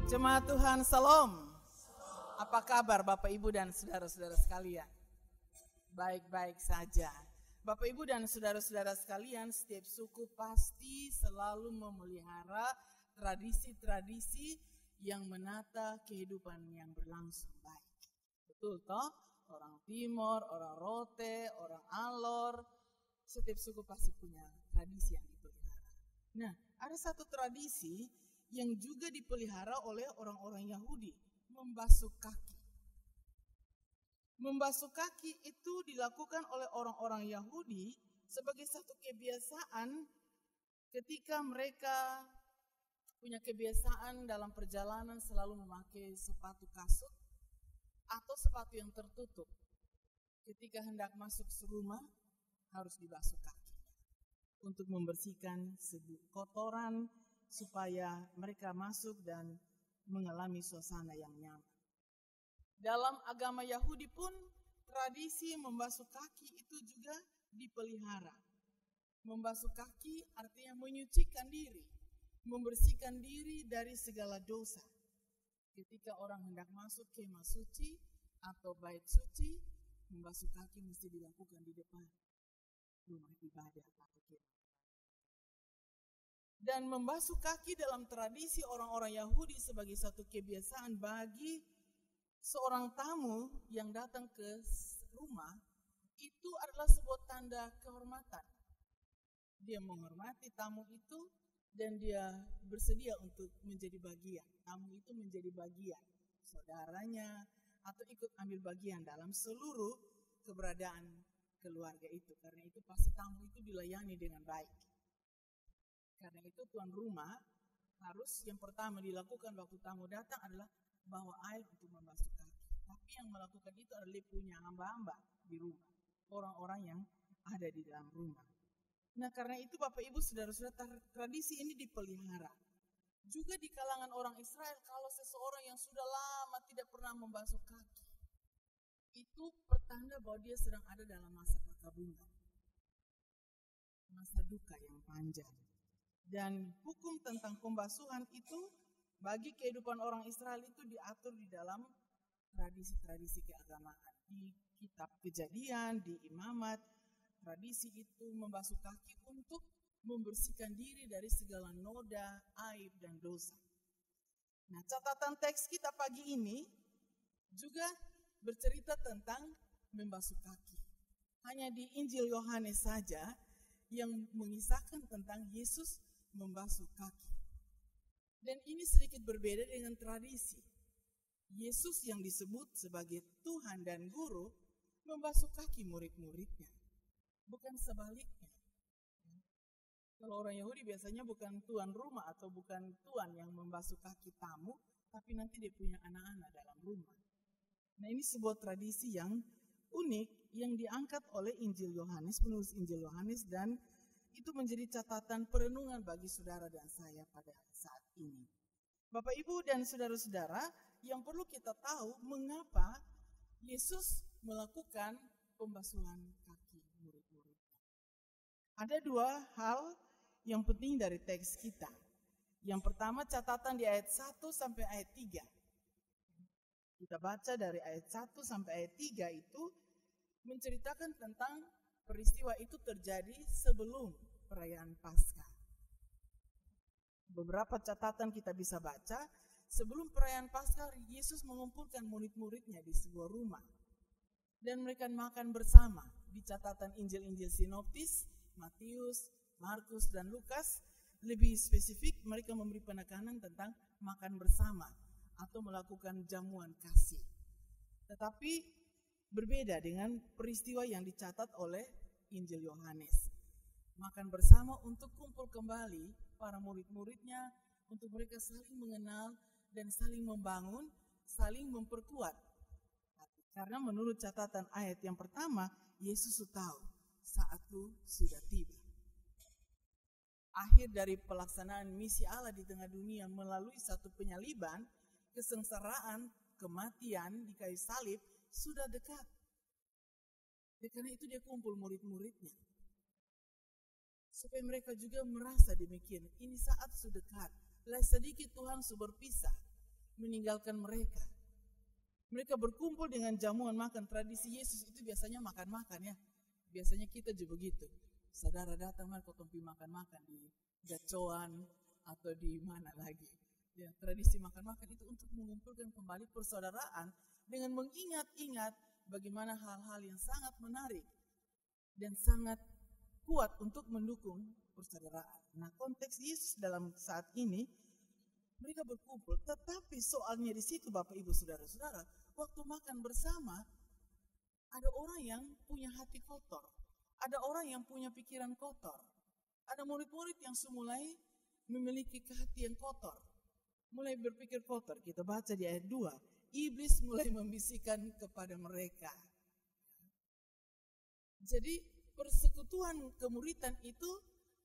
Jemaat Tuhan, salam. Apa kabar Bapak Ibu dan saudara-saudara sekalian? Baik-baik saja. Bapak Ibu dan saudara-saudara sekalian, setiap suku pasti selalu memelihara tradisi-tradisi yang menata kehidupan yang berlangsung baik. Betul toh? Orang Timor, orang Rote, orang Alor, setiap suku pasti punya tradisi yang dipelihara. Nah, ada satu tradisi yang juga dipelihara oleh orang-orang Yahudi, membasuh kaki. Membasuh kaki itu dilakukan oleh orang-orang Yahudi sebagai satu kebiasaan ketika mereka punya kebiasaan dalam perjalanan selalu memakai sepatu kasut atau sepatu yang tertutup. Ketika hendak masuk rumah harus dibasuh kaki untuk membersihkan kotoran supaya mereka masuk dan mengalami suasana yang nyaman. Dalam agama Yahudi pun tradisi membasuh kaki itu juga dipelihara. Membasuh kaki artinya menyucikan diri, membersihkan diri dari segala dosa. Ketika orang hendak masuk kemah suci atau bait suci, membasuh kaki mesti dilakukan di depan rumah ibadah atau kemah. Dan membasuh kaki dalam tradisi orang-orang Yahudi sebagai satu kebiasaan bagi seorang tamu yang datang ke rumah, itu adalah sebuah tanda kehormatan. Dia menghormati tamu itu dan dia bersedia untuk menjadi bagian. Tamu itu menjadi bagian saudaranya atau ikut ambil bagian dalam seluruh keberadaan keluarga itu. Karena itu pasti tamu itu dilayani dengan baik. Karena itu tuan rumah harus yang pertama dilakukan waktu tamu datang adalah bawa air untuk membasuh kaki. Tapi yang melakukan itu adalah punya hamba-hamba di rumah, orang-orang yang ada di dalam rumah. Nah, karena itu Bapak Ibu saudara-saudara, tradisi ini dipelihara. Juga di kalangan orang Israel, kalau seseorang yang sudah lama tidak pernah membasuh kaki, itu pertanda bahwa dia sedang ada dalam masa perkabungan, masa duka yang panjang. Dan hukum tentang pembasuhan itu bagi kehidupan orang Israel itu diatur di dalam tradisi-tradisi keagamaan. Di kitab Kejadian, di Imamat, tradisi itu membasuh kaki untuk membersihkan diri dari segala noda, aib, dan dosa. Nah, catatan teks kita pagi ini juga bercerita tentang membasuh kaki. Hanya di Injil Yohanes saja yang mengisahkan tentang Yesus membasuh kaki. Dan ini sedikit berbeda dengan tradisi. Yesus yang disebut sebagai Tuhan dan Guru membasuh kaki murid-muridnya. Bukan sebaliknya. Kalau orang Yahudi biasanya bukan tuan rumah atau bukan tuan yang membasuh kaki tamu, tapi nanti dia punya anak-anak dalam rumah. Nah, ini sebuah tradisi yang unik yang diangkat oleh Injil Yohanes, penulis Injil Yohanes, dan itu menjadi catatan perenungan bagi saudara dan saya pada saat ini. Bapak, Ibu, dan saudara-saudara, yang perlu kita tahu mengapa Yesus melakukan pembasuhan kaki murid-muridnya. Ada dua hal yang penting dari teks kita. Yang pertama, catatan di ayat 1 sampai ayat 3. Kita baca dari ayat 1 sampai ayat 3 itu menceritakan tentang peristiwa itu terjadi sebelum perayaan Paskah. Beberapa catatan kita bisa baca, sebelum perayaan Paskah, Yesus mengumpulkan murid-muridnya di sebuah rumah. Dan mereka makan bersama. Di catatan Injil-Injil sinoptis, Matius, Markus, dan Lukas, lebih spesifik mereka memberi penekanan tentang makan bersama atau melakukan jamuan kasih. Tetapi berbeda dengan peristiwa yang dicatat oleh Injil Yohanes. Makan bersama untuk kumpul kembali para murid-muridnya, untuk mereka saling mengenal dan saling membangun, saling memperkuat. Karena menurut catatan ayat yang pertama, Yesus tahu saatku sudah tiba. Akhir dari pelaksanaan misi Allah di tengah dunia melalui satu penyaliban, kesengsaraan, kematian di kayu salib sudah dekat. Karena itu dia kumpul murid-muridnya. Supaya mereka juga merasa demikian. Ini saat sudah dekat. Sedikit Tuhan sudah berpisah. meninggalkan mereka. Mereka berkumpul dengan jamuan makan. Tradisi Yesus itu biasanya makan-makan ya. Biasanya kita juga begitu. Saudara datang, mari potong makan-makan di gacoan atau di mana lagi. Ya, tradisi makan-makan itu untuk mengumpulkan kembali persaudaraan dengan mengingat-ingat bagaimana hal-hal yang sangat menarik dan sangat kuat untuk mendukung persaudaraan. Nah, konteks Yesus dalam saat ini, mereka berkumpul, tetapi soalnya di situ Bapak Ibu Saudara-saudara, waktu makan bersama, ada orang yang punya hati kotor, ada orang yang punya pikiran kotor, ada murid-murid yang mulai memiliki hati yang kotor, mulai berpikir kotor. Kita baca di ayat 2, iblis mulai membisikkan kepada mereka. Jadi persekutuan kemuritan itu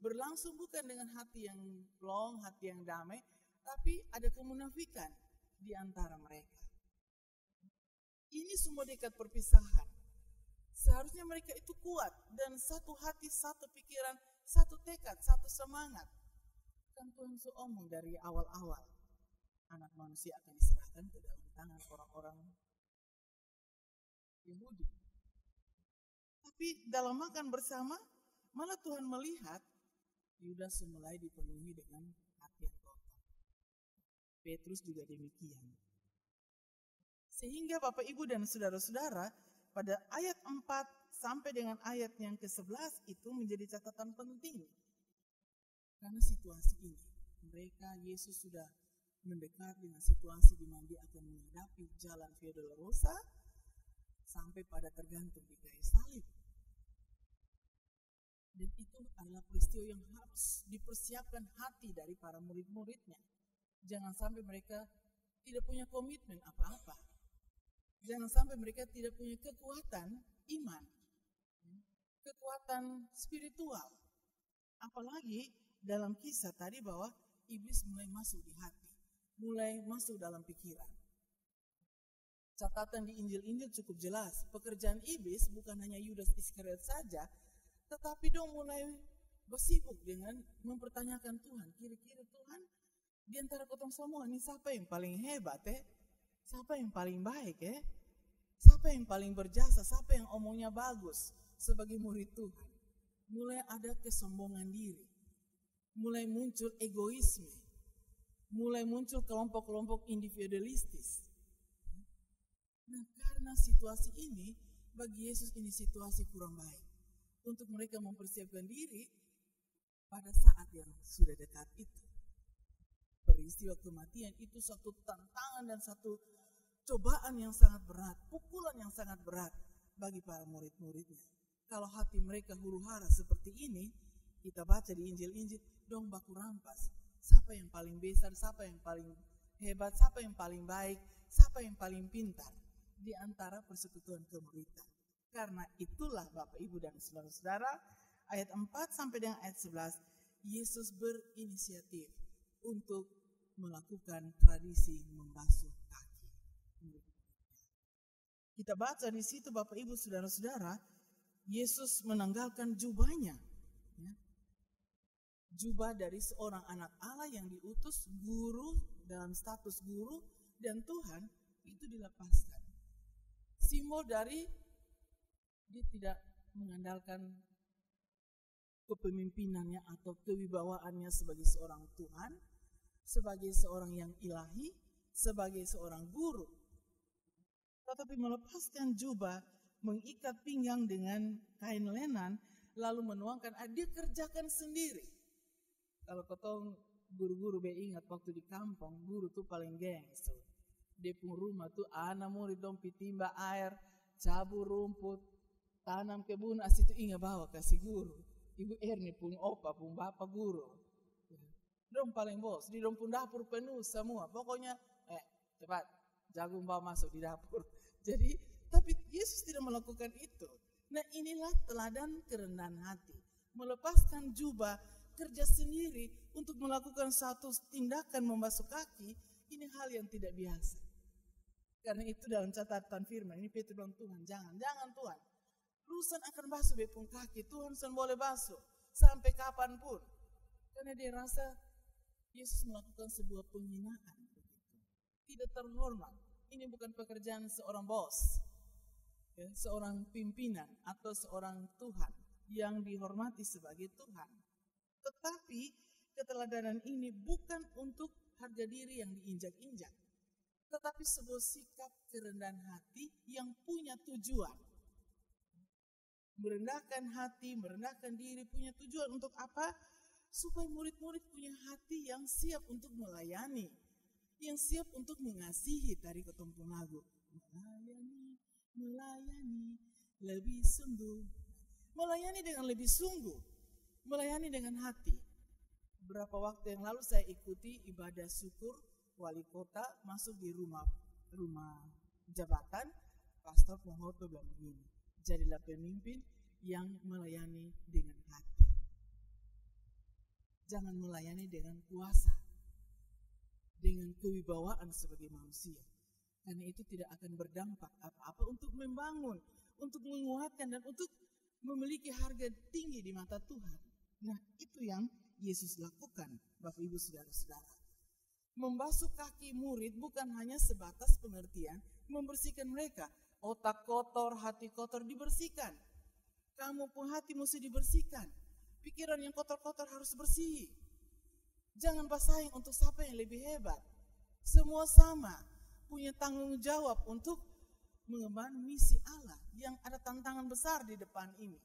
berlangsung bukan dengan hati yang plong, hati yang damai, tapi ada kemunafikan di antara mereka. Ini semua dekat perpisahan. Seharusnya mereka itu kuat dan satu hati, satu pikiran, satu tekad, satu semangat. Kan Tuhan omong dari awal-awal, anak manusia akan diserahkan ke dalam tangan orang-orang Yahudi. Tapi dalam makan bersama, malah Tuhan melihat Yudas mulai dipenuhi dengan hati yang kotor. Petrus juga demikian. Sehingga Bapak Ibu dan saudara-saudara, pada ayat 4 sampai dengan ayat yang ke-11 itu menjadi catatan penting. Karena situasi ini, mereka Yesus sudah mendekat dengan situasi di mana dia akan menghadapi jalan Via Dolorosa sampai pada tergantung di kayu salib. Dan itu adalah peristiwa yang harus dipersiapkan hati dari para murid-muridnya. Jangan sampai mereka tidak punya komitmen apa-apa. Jangan sampai mereka tidak punya kekuatan iman, kekuatan spiritual. Apalagi dalam kisah tadi bahwa iblis mulai masuk di hati, mulai masuk dalam pikiran. Catatan di Injil-Injil cukup jelas. Pekerjaan iblis bukan hanya Yudas Iskariot saja, tetapi dong mulai bersibuk dengan mempertanyakan Tuhan. Kira-kira Tuhan, di antara kotong semua ini siapa yang paling hebat Siapa yang paling baik Siapa yang paling berjasa? Siapa yang omongnya bagus sebagai murid Tuhan? Mulai ada kesombongan diri. Mulai muncul egoisme. Mulai muncul kelompok-kelompok individualistis. Nah, karena situasi ini, bagi Yesus ini situasi kurang baik. Untuk mereka mempersiapkan diri pada saat yang sudah dekat itu. Peristiwa kematian itu satu tantangan dan satu cobaan yang sangat berat, pukulan yang sangat berat bagi para murid-muridnya. Kalau hati mereka huru-hara seperti ini, kita baca di Injil-Injil, dong baku rampas. Siapa yang paling besar, siapa yang paling hebat, siapa yang paling baik, siapa yang paling pintar di antara persekutuan kemuritan. Karena itulah Bapak, Ibu, dan saudara-saudara, ayat 4 sampai dengan ayat 11, Yesus berinisiatif untuk melakukan tradisi membasuh kaki. Kita baca di situ Bapak Ibu Saudara-saudara, Yesus menanggalkan jubahnya. Jubah dari seorang anak Allah yang diutus guru dalam status guru dan Tuhan itu dilepaskan. Simbol dari dia tidak mengandalkan kepemimpinannya atau kewibawaannya sebagai seorang Tuhan, sebagai seorang yang ilahi, sebagai seorang guru. Tetapi melepaskan jubah, mengikat pinggang dengan kain lenan, lalu menuangkan, dia kerjakan sendiri. Kalau ketong guru-guru ingat waktu di kampung, guru tuh paling gengs. Dia pun rumah tuh anak murid dong pitimba air, cabur rumput, tanam kebun, itu ingat bawa kasih guru. Ibu Erni pun opa pun bapak guru. Dong paling bos, di dong pun dapur penuh semua. Pokoknya cepat jagung bawa masuk di dapur. Jadi, tapi Yesus tidak melakukan itu. Nah, inilah teladan kerendahan hati. Melepaskan jubah, kerja sendiri untuk melakukan satu tindakan membasuh kaki, ini hal yang tidak biasa. Karena itu dalam catatan firman, ini Petrus bilang, Tuhan, jangan Tuhan. Lusan akan basuh bepung kaki, Tuhan sen boleh basuh sampai kapanpun. Karena dia rasa Yesus melakukan sebuah penghinaan. tidak terhormat. Ini bukan pekerjaan seorang bos, ya, seorang pimpinan atau seorang Tuhan yang dihormati sebagai Tuhan. Tetapi keteladanan ini bukan untuk harga diri yang diinjak-injak, tetapi sebuah sikap kerendahan hati yang punya tujuan. Merendahkan hati, merendahkan diri punya tujuan untuk apa? Supaya murid-murid punya hati yang siap untuk melayani, yang siap untuk mengasihi. Tadi ketumpung lagu, melayani lebih sungguh, melayani dengan lebih sungguh, melayani dengan hati. Beberapa waktu yang lalu saya ikuti ibadah syukur wali kota masuk di rumah jabatan. Pastor Penghoto bilang begini, jadilah pemimpin yang melayani dengan hati. Jangan melayani dengan kuasa, dengan kewibawaan sebagai manusia. Karena itu tidak akan berdampak apa-apa untuk membangun, untuk menguatkan, dan untuk memiliki harga tinggi di mata Tuhan. Nah, itu yang Yesus lakukan, Bapak Ibu Saudara-saudara. Membasuh kaki murid bukan hanya sebatas pengertian membersihkan mereka. Otak kotor, hati kotor dibersihkan. Kamu pun hati mesti dibersihkan. Pikiran yang kotor-kotor harus bersih. Jangan bersaing untuk siapa yang lebih hebat. Semua sama, punya tanggung jawab untuk mengemban misi Allah yang ada tantangan besar di depan ini.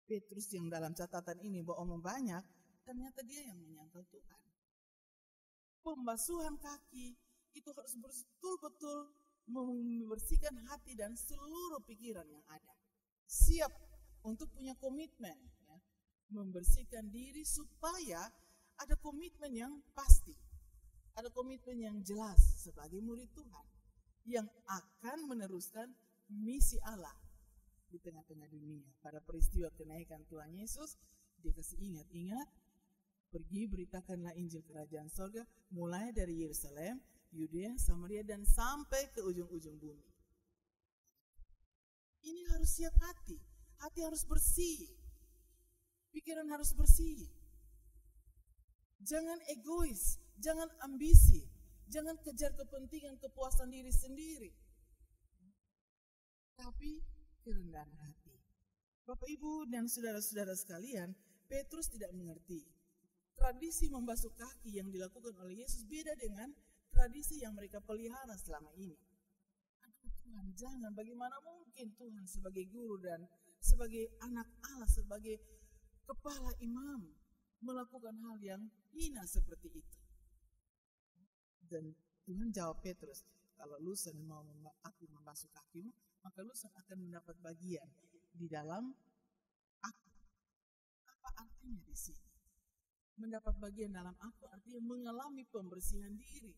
Petrus yang dalam catatan ini beromong banyak, ternyata dia yang menyangkal Tuhan. Pembasuhan kaki itu harus betul-betul membersihkan hati dan seluruh pikiran yang ada. Siap untuk punya komitmen, ya, membersihkan diri supaya ada komitmen yang pasti, ada komitmen yang jelas sebagai murid Tuhan yang akan meneruskan misi Allah di tengah-tengah dunia. Pada peristiwa kenaikan Tuhan Yesus, dikasih ingat, pergi beritakanlah Injil Kerajaan Sorga mulai dari Yerusalem, Yudea, Samaria, dan sampai ke ujung-ujung bumi. Ini harus siap hati harus bersih, pikiran harus bersih. Jangan egois, jangan ambisi, jangan kejar kepentingan kepuasan diri sendiri. Tapi kerendahan hati. Bapak Ibu dan saudara-saudara sekalian, Petrus tidak mengerti. Tradisi membasuh kaki yang dilakukan oleh Yesus beda dengan tradisi yang mereka pelihara selama ini. Aduh Tuhan, jangan, bagaimana mungkin Tuhan sebagai guru dan sebagai anak Allah, sebagai kepala imam melakukan hal yang hina seperti itu. Dan Tuhan jawab Petrus, kalau lu mau aku membasuh kakimu, maka lu akan mendapat bagian di dalam aku. Apa artinya di sini? Mendapat bagian dalam aku artinya mengalami pembersihan diri.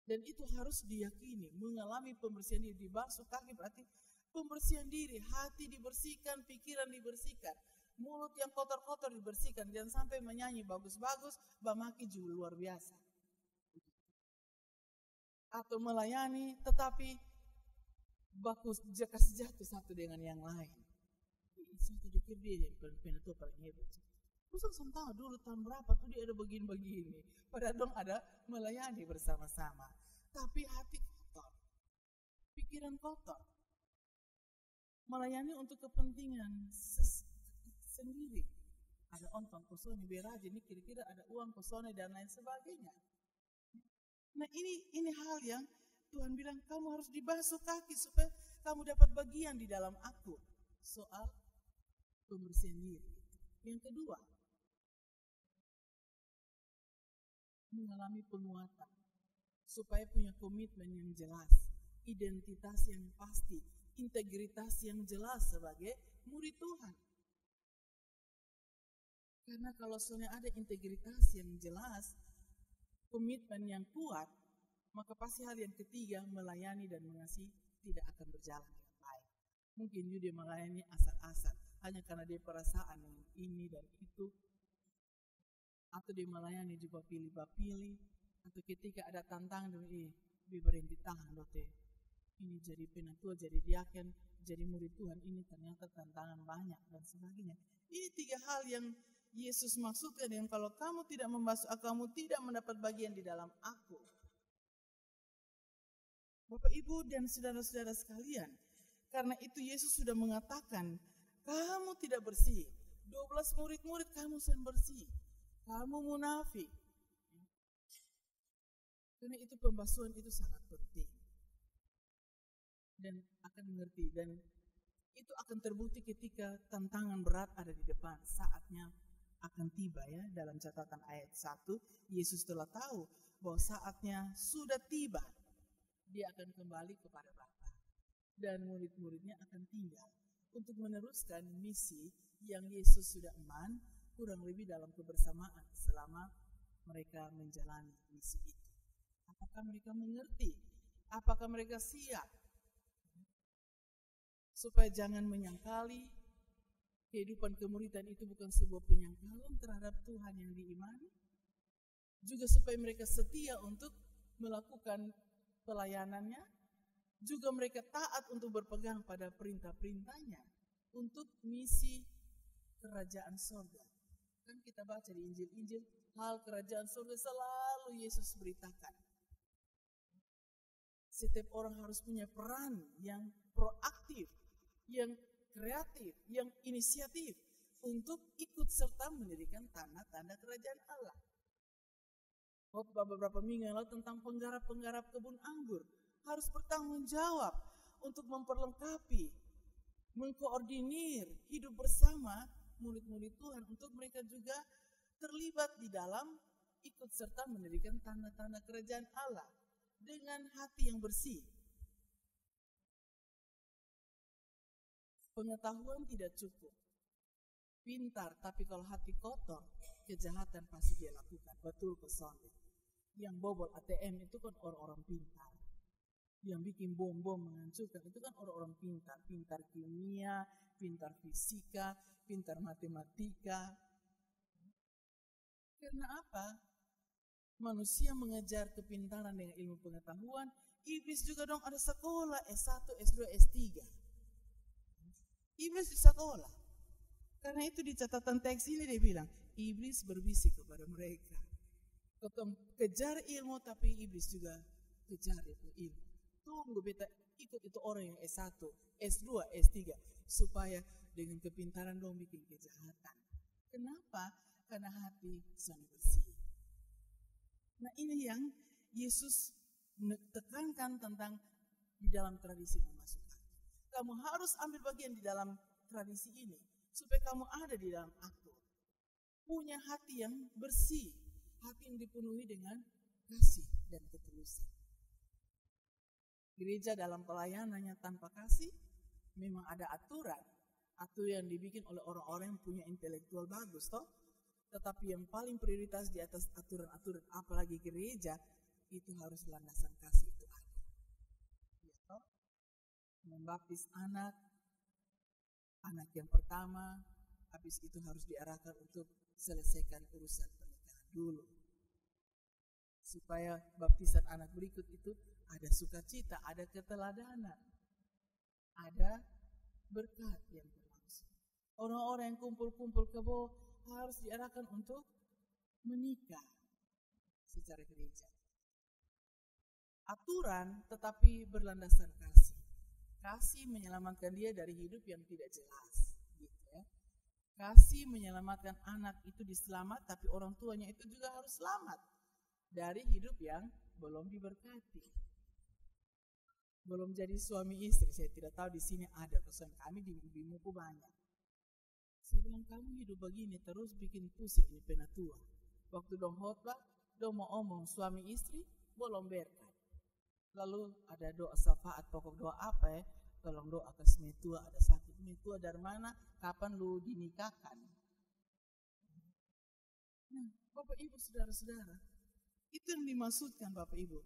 Dan itu harus diyakini, mengalami pembersihan diri. Dibasuh kaki berarti pembersihan diri, hati dibersihkan, pikiran dibersihkan, mulut yang kotor-kotor dibersihkan. Jangan sampai menyanyi bagus-bagus, bamaki juga luar biasa. Atau melayani tetapi bagus jatuh satu dengan yang lain. Satu dikir dia penatua paling hebat. Terus tahu dulu tahun berapa tuh dia ada begini-begini. Padahal dong ada melayani bersama-sama. Tapi hati kotor, pikiran kotor. Melayani untuk kepentingan sendiri. Ada ontong kosone beraja, ini kira-kira ada uang kosone dan lain sebagainya. Nah ini hal yang Tuhan bilang kamu harus dibasuh kaki supaya kamu dapat bagian di dalam aku. Soal pembersihan diri. Yang kedua, mengalami penguatan supaya punya komitmen yang jelas, identitas yang pasti, integritas yang jelas sebagai murid Tuhan. Karena kalau soalnya ada integritas yang jelas, komitmen yang kuat, maka pasti hal yang ketiga, melayani dan mengasihi tidak akan berjalan dengan baik. Mungkin dia melayani asal-asal, hanya karena dia perasaan dengan ini dan itu, atau dia melayani juga pilih-pilih, atau ketika ada tantangan, dia berhenti tahan lote. Ini jadi penatua, jadi diaken, jadi murid Tuhan, ini ternyata tantangan banyak dan sebagainya. Ini tiga hal yang Yesus maksudkan dengan kalau kamu tidak membasuh aku, kamu tidak mendapat bagian di dalam aku. Bapak, Ibu, dan saudara-saudara sekalian, karena itu Yesus sudah mengatakan, kamu tidak bersih. 12 murid-murid kamu sedang bersih. Kamu munafik. Karena itu pembasuhan itu sangat penting. Dan akan mengerti. Dan itu akan terbukti ketika tantangan berat ada di depan. Saatnya akan tiba ya. Dalam catatan ayat 1, Yesus telah tahu bahwa saatnya sudah tiba. Dia akan kembali kepada Bapa. Dan murid-muridnya akan tinggal untuk meneruskan misi yang Yesus sudah eman, kurang lebih dalam kebersamaan selama mereka menjalani misi itu. Apakah mereka mengerti? Apakah mereka siap? Supaya jangan menyangkali kehidupan kemuridan itu bukan sebuah penyangkalan terhadap Tuhan yang diimani. Juga supaya mereka setia untuk melakukan pelayanannya. Juga mereka taat untuk berpegang pada perintah-perintahnya. Untuk misi kerajaan sorga. Kan kita baca di Injil-Injil, hal kerajaan sorga selalu Yesus beritakan. Setiap orang harus punya peran yang proaktif, yang kreatif, yang inisiatif untuk ikut serta mendirikan tanda-tanda kerajaan Allah. Beberapa minggu yang lalu tentang penggarap-penggarap kebun anggur harus bertanggung jawab untuk memperlengkapi, mengkoordinir hidup bersama murid-murid Tuhan untuk mereka juga terlibat di dalam ikut serta mendirikan tanda-tanda kerajaan Allah dengan hati yang bersih. Pengetahuan tidak cukup. Pintar, tapi kalau hati kotor, kejahatan pasti dia lakukan. Betul pesonde. Yang bobol ATM itu kan orang-orang pintar. Yang bikin bom-bom menghancurkan itu kan orang-orang pintar. Pintar kimia, pintar fisika, pintar matematika. Karena apa? Manusia mengejar kepintaran dengan ilmu pengetahuan. Iblis juga dong ada sekolah S1, S2, S3. Iblis di sekolah. Karena itu di catatan teks ini dia bilang, iblis berbisik kepada mereka. Kejar ilmu, tapi iblis juga kejar itu ilmu. Tunggu beta ikut itu orang yang S1, S2, S3. Supaya dengan kepintaran dong bikin kejahatan. Kenapa? Karena hati sangat bersih. Nah ini yang Yesus tekankan tentang di dalam tradisi memasukkan. Kamu harus ambil bagian di dalam tradisi ini. Supaya kamu ada di dalam aku. Punya hati yang bersih. Hati yang dipenuhi dengan kasih dan ketulusan. Gereja dalam pelayanannya tanpa kasih, memang ada aturan. Aturan yang dibikin oleh orang-orang yang punya intelektual bagus, toh. Tetapi yang paling prioritas di atas aturan-aturan, apalagi gereja, itu harus landasan kasih itu ada. Ya, toh? Membaptis anak yang pertama, habis itu harus diarahkan untuk selesaikan urusan pernikahan dulu. Supaya baptisan anak berikut itu ada sukacita, ada keteladanan, ada berkat yang berlangsung. Orang-orang yang kumpul-kumpul kebo harus diarahkan untuk menikah secara gereja. Aturan tetapi berlandaskan kasih. Kasih menyelamatkan dia dari hidup yang tidak jelas. Gitu ya. Kasih menyelamatkan anak itu diselamat, tapi orang tuanya itu juga harus selamat dari hidup yang belum diberkati. Belum jadi suami istri, saya tidak tahu di sini ada pesan kami di Muku banyak. Saya bilang kamu hidup begini terus bikin pusing di penatua. Waktu dong khotbah, dong mau omong suami istri, belum berkat. Lalu ada doa syafaat, pokok doa apa ya? Tolong doa ke semetua, ada sakit metua dari mana? Kapan lu dinikahkan? Nah, Bapak Ibu, saudara-saudara, itu yang dimaksudkan Bapak Ibu.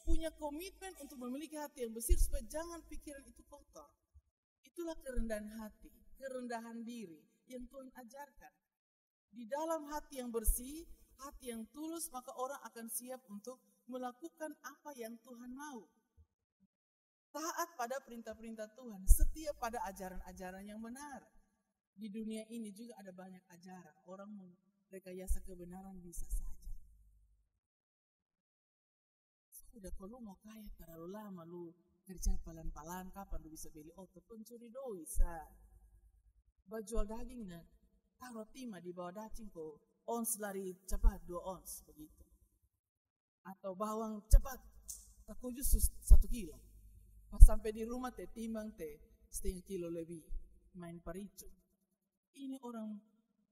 Punya komitmen untuk memiliki hati yang bersih supaya jangan pikiran itu kotor. Itulah kerendahan hati, kerendahan diri yang Tuhan ajarkan. Di dalam hati yang bersih, hati yang tulus, maka orang akan siap untuk melakukan apa yang Tuhan mau. Taat pada perintah-perintah Tuhan, setia pada ajaran-ajaran yang benar. Di dunia ini juga ada banyak ajaran. Orang merekayasa kebenaran bisa saja. Sudah kalau mau kaya terlalu lama lu kerja pelan-pelan, kapan lu bisa beli otot? Pencuri doi sa. Bajual daging dan taruh timah di bawah daging kok. Ons lari cepat 2 ons begitu. Atau bawang cepat tak kujus 1 kilo. Pas sampai di rumah teh timbang teh setengah kilo lebih. Main paricu. Ini orang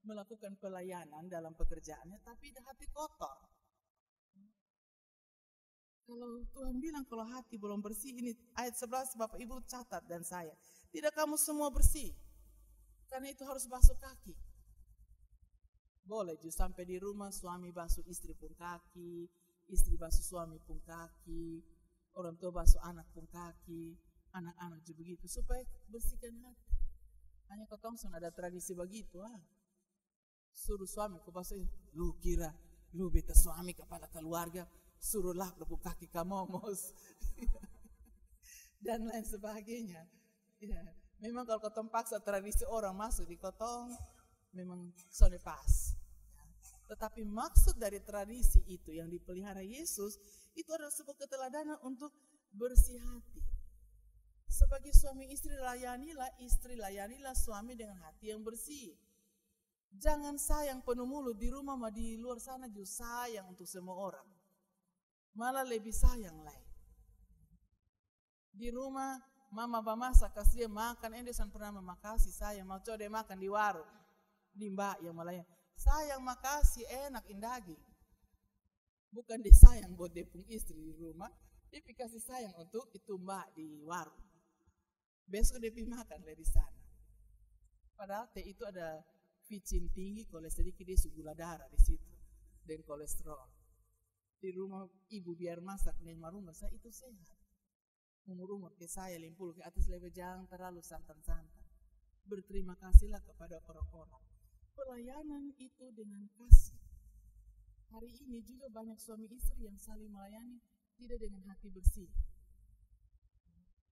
melakukan pelayanan dalam pekerjaannya tapi hati kotor. Kalau Tuhan bilang kalau hati belum bersih, ini ayat 11 Bapak Ibu catat dan saya. Tidak kamu semua bersih. Karena itu harus basuh kaki. Boleh just sampai di rumah suami basuh istri pun kaki, istri basuh suami pun kaki, orang tua basuh anak pun kaki, anak-anak juga begitu. Supaya bersihkan hati. Hanya kotong ada tradisi begitu. Suruh suami ku basuh, lu kira lu beta suami kepala keluarga, suruh lap lepuk kaki kamomos dan lain sebagainya. Ya, memang kalau kotong paksa tradisi orang masuk di kotong, memang sudah pas. Tetapi maksud dari tradisi itu yang dipelihara Yesus, itu adalah sebuah keteladanan untuk bersih hati. Sebagai suami istri layanilah suami dengan hati yang bersih. Jangan sayang penuh mulut di rumah ma di luar sana juga sayang untuk semua orang. Malah lebih sayang lain. Di rumah mama masak kasih dia makan, endesan pernah makasih sayang mau coba dia makan di warung, di mbak yang malayang sayang makasih enak indagi. Bukan dia sayang buat dia pun istri di rumah, dia kasih sayang untuk itu mbak di warung. Besok dia makan dari sana. Padahal teh itu ada vicin tinggi, kalau sedikit dia gula darah di situ dan kolesterol. Di rumah ibu biar masak dengan rumah saya itu sehat. Umur ke saya 50 ke atas lebih jangan terlalu santan-santan. Berterima kasihlah kepada orang-orang. Pelayanan itu dengan kasih. Hari ini juga banyak suami istri yang saling melayani tidak dengan hati bersih.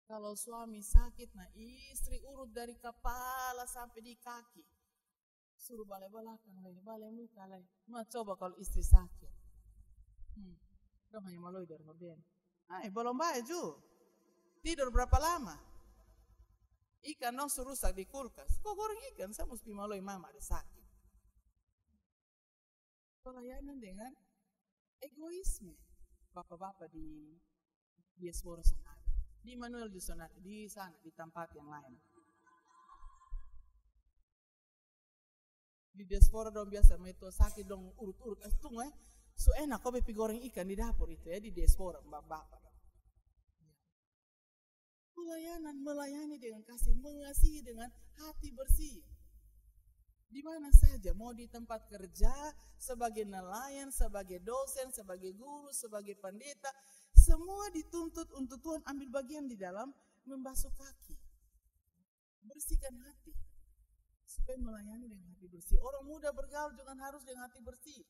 Kalau suami sakit, nah istri urut dari kepala sampai di kaki. Suruh balai belakang, balai muka, coba kalau istri sakit. Dong hanya maloi dari Norden. Belum baju. Tidur berapa lama? Ikan dong rusak di kulkas. Kok goreng ikan? Saya mesti maloi mama ada sakit. Pelayanan dengan egoisme. Bapak-bapak di diaspora sana, di Manuel di sana, di tempat yang lain. Di diaspora dong biasa itu sakit dong urut-urut tunggu so enak kau bepi goreng ikan di dapur itu ya di diaspora bapak-bapak. Pelayanan melayani dengan kasih, mengasihi dengan hati bersih. Di mana saja, mau di tempat kerja, sebagai nelayan, sebagai dosen, sebagai guru, sebagai pendeta, semua dituntut untuk Tuhan ambil bagian di dalam membasuh kaki. Bersihkan hati. Supaya melayani dengan hati bersih. Orang muda bergaul juga harus dengan hati bersih.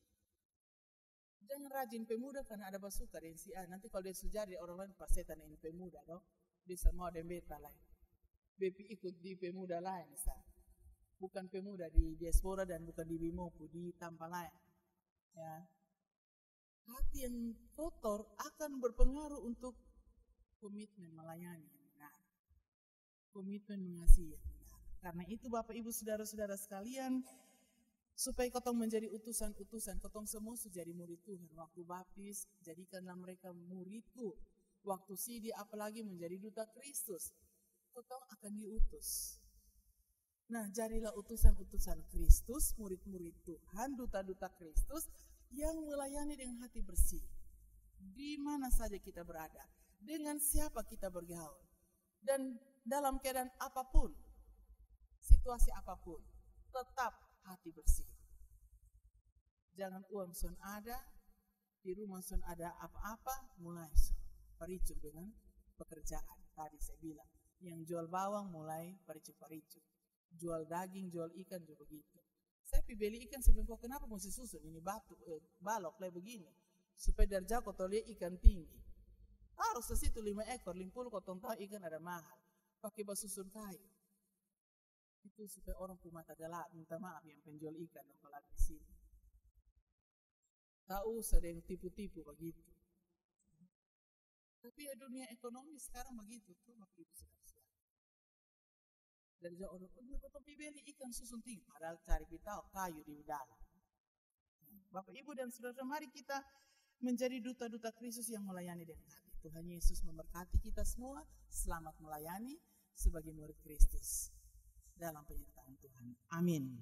Jangan rajin pemuda karena ada basuka dan si nanti kalau dia sujari orang lain pas setan ini pemuda dong. Dia semua ada beta lain. Bepi ikut di pemuda lain bukan pemuda di diaspora dan bukan di Bimoku di tempat lain. Ya. Hati yang kotor akan berpengaruh untuk komitmen melayani yang benar. Komitmen mengasihi yang benar. Karena itu Bapak Ibu Saudara-saudara sekalian, supaya kotong menjadi utusan-utusan, kotong semua jadi murid Tuhan. Waktu baptis, jadikanlah mereka muridku. Waktu sidi, apalagi menjadi duta Kristus, kotong akan diutus. Nah, jadilah utusan-utusan Kristus, murid-murid Tuhan, duta-duta Kristus, yang melayani dengan hati bersih. Di mana saja kita berada, dengan siapa kita bergaul, dan dalam keadaan apapun, situasi apapun, tetap hati bersih. Jangan uang son ada, di rumah son ada apa-apa, mulai paricu dengan pekerjaan. Tadi saya bilang, yang jual bawang mulai paricu-paricu. Jual daging, jual ikan juga begitu. Saya beli ikan sebelum kenapa mesti susun ini balok kayak begini. Supaya dari jauh kau lihat ikan tinggi. Harus ke situ 5 ekor, 50 kau tahu ikan ada mahal. Pakai basusun kayu. Itu supaya orang pun mata adalah minta maaf yang penjual ikan dong kalau ada di sini. Tak usah ada yang tipu-tipu begitu. Tapi ya dunia ekonomi sekarang begitu tuh begitu sekali. Dari jauh orang potong beli ikan susun tinggi, padahal cari kita kayu di dalam. Bapak Ibu dan Saudara, mari kita menjadi duta-duta Kristus yang melayani dengan hati. Tuhan Yesus memberkati kita semua. Selamat melayani sebagai murid Kristus dalam penyertaan Tuhan. Amin.